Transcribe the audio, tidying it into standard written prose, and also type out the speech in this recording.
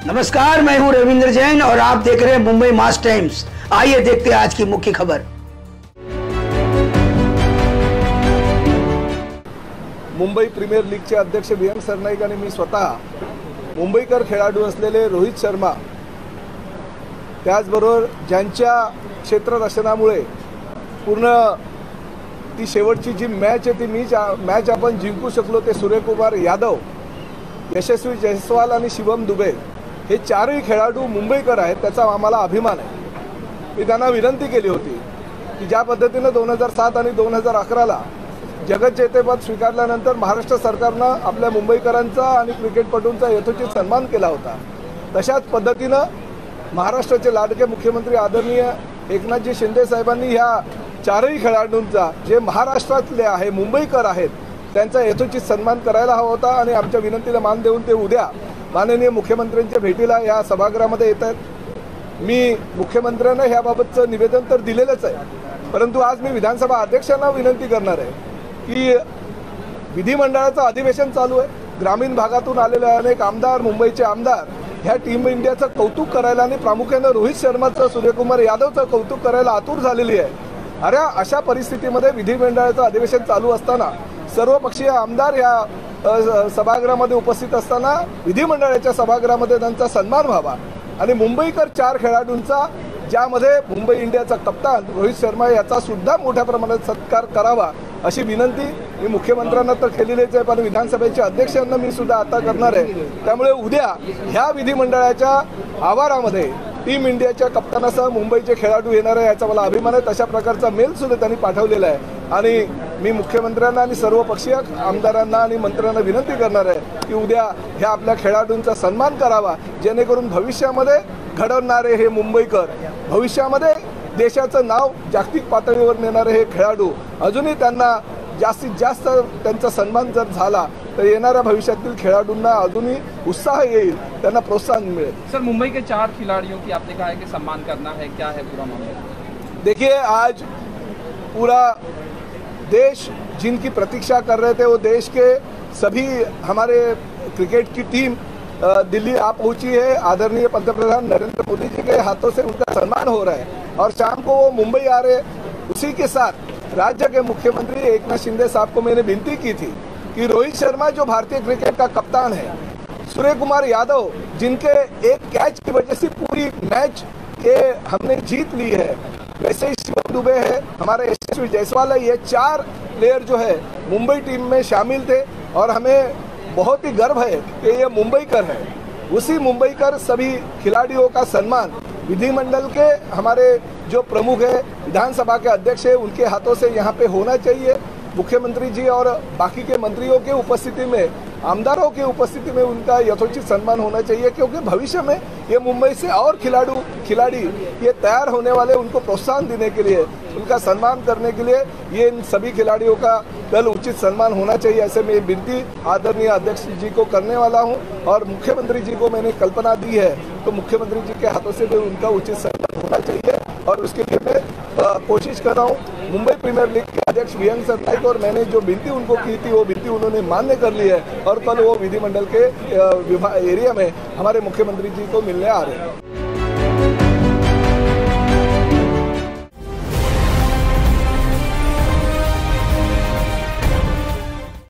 नमस्कार, मैं हूं रविंद्र जैन और आप देख रहे हैं मुंबई मास टाइम्स। आइए देखते हैं आज की मुख्य खबर। मुंबई प्रीमियर लीगचे अध्यक्ष व्ही.एम. सरनाईक आणि मी स्वतः मुंबईकर खेळाडू असलेले रोहित शर्मा, त्याचबरोबर ज्यांच्या क्षेत्ररक्षणामुळे पूर्ण ती शेवटची जी मॅच आहे ती मॅच आपण जिंकू शकलो, ते सूर्यकुमार यादव, यशस्वी जयस्वाल आणि शिवम दुबे हे चारही खेळाडू मुंबईकर आहेत। त्याचा आम्हाला अभिमान आहे। मी त्यांना विनंती केली होती की ज्या पद्धतीने 2007 आणि 2011ला जगज्जेतेपद स्वीकारल्यानंतर महाराष्ट्र सरकारनं आपल्या मुंबईकरांचा आणि क्रिकेटपटूंचा यथोचित सन्मान केला होता, तशाच पद्धतीनं महाराष्ट्राचे लाडके मुख्यमंत्री आदरणीय एकनाथजी शिंदे साहेबांनी ह्या चारही खेळाडूंचा, जे महाराष्ट्रातले आहे, मुंबईकर आहेत, त्यांचा यथोचित सन्मान करायला हवा होता। आणि आमच्या विनंतीला मान देऊन ते उद्या माननीय मुख्यमंत्र्यांच्या भेटीला या सभागृहामध्ये येत आहेत। मी मुख्यमंत्र्यांना ह्याबाबतचं निवेदन तर दिलेलंच आहे, परंतु आज मी विधानसभा अध्यक्षांना विनंती करणार आहे की विधिमंडळाचं अधिवेशन चालू आहे, ग्रामीण भागातून आलेले अनेक आमदार, मुंबईचे आमदार ह्या टीम इंडियाचं कौतुक करायला आणि प्रामुख्याने रोहित शर्माचं, सूर्यकुमार यादवचं कौतुक करायला आतुर झालेली आहे। अरे अशा परिस्थितीमध्ये विधिमंडळाचं अधिवेशन चालू असताना सर्वपक्षीय आमदार या सभागृहामध्ये उपस्थित असताना विधिमंडळाच्या सभागृहामध्ये त्यांचा सन्मान व्हावा आणि मुंबईकर चार खेळाडूंचा, ज्यामध्ये मुंबई इंडियाचा कप्तान रोहित शर्मा याचा सुद्धा मोठ्या प्रमाणात सत्कार करावा अशी विनंती मी मुख्यमंत्र्यांना तर केलेलीच आहे, पण विधानसभेच्या अध्यक्षांना मी सुद्धा आता करणार आहे। त्यामुळे उद्या ह्या विधिमंडळाच्या आवारामध्ये टीम इंडियाच्या कप्तानासह मुंबईचे खेळाडू येणार आहे, याचा मला अभिमान आहे। तशा प्रकारचा मेल सुद्धा त्यांनी पाठवलेला आहे आणि मी मुख्यमंत्र्यांना आणि सर्व पक्षीय आमदारांना आणि मंत्र्यांना विनंती करणार आहे की उद्या ह्या आपल्या खेळाडूंचा सन्मान करावा, जेणेकरून भविष्यामध्ये घडवणारे हे मुंबईकर, भविष्यामध्ये देशाचं नाव जागतिक पातळीवर नेणारे हे खेळाडू, अजूनही त्यांना जास्तीत जास्त त्यांचा सन्मान जर झाला तो येणाऱ्या भविष्यातील खिलाड़ियों अजूनही उत्साह येईल, त्यांना प्रोत्साहन मिलेल। सर, मुंबई के 4 खिलाड़ियों की आपने कहा है कि सम्मान करना है, क्या है पूरा मामला? देखिए, आज पूरा देश जिनकी प्रतीक्षा कर रहे थे, वो देश के सभी हमारे क्रिकेट की टीम दिल्ली आ पहुंची है। आदरणीय पंतप्रधान नरेंद्र मोदी जी के हाथों से उनका सम्मान हो रहा है और शाम को वो मुंबई आ रहे। उसी के साथ राज्य के मुख्यमंत्री एकनाथ शिंदे साहब को मैंने विनती की थी कि रोहित शर्मा जो भारतीय क्रिकेट का कप्तान है, सूर्यकुमार यादव जिनके एक कैच की वजह से पूरी मैच के हमने जीत ली है, वैसे ही शिवम दुबे है, हमारे यशस्वी जयस्वाल है, ये 4 प्लेयर जो है मुंबई टीम में शामिल थे और हमें बहुत ही गर्व है कि ये मुंबईकर है। उसी मुंबईकर सभी खिलाड़ियों का सम्मान विधिमंडल के हमारे जो प्रमुख है, विधानसभा के अध्यक्ष है, उनके हाथों से यहाँ पे होना चाहिए। मुख्यमंत्री जी और बाकी के मंत्रियों के उपस्थिति में, आमदारों की उपस्थिति में उनका यथोचित सम्मान होना चाहिए, क्योंकि भविष्य में ये मुंबई से और खिलाड़ी ये तैयार होने वाले, उनको प्रोत्साहन देने के लिए, उनका सम्मान करने के लिए ये इन सभी खिलाड़ियों का कल उचित सम्मान होना चाहिए। ऐसे में विनती आदरणीय अध्यक्ष जी को करने वाला हूं और मुख्यमंत्री जी को मैंने कल्पना दी है, तो मुख्यमंत्री जी के हाथों से भी उनका उचित सम्मान होना चाहिए और उसके लिए मैं कोशिश कर रहा हूँ। मुंबई प्रीमियर लीग के अध्यक्ष व्ही.एम. सरनाईक और मैंने जो विनती उनको की थी, वो विनती उन्होंने मान्य कर ली है और कल वो विधिमंडल के एरिया में हमारे मुख्यमंत्री जी को मिलने आ रहे हैं।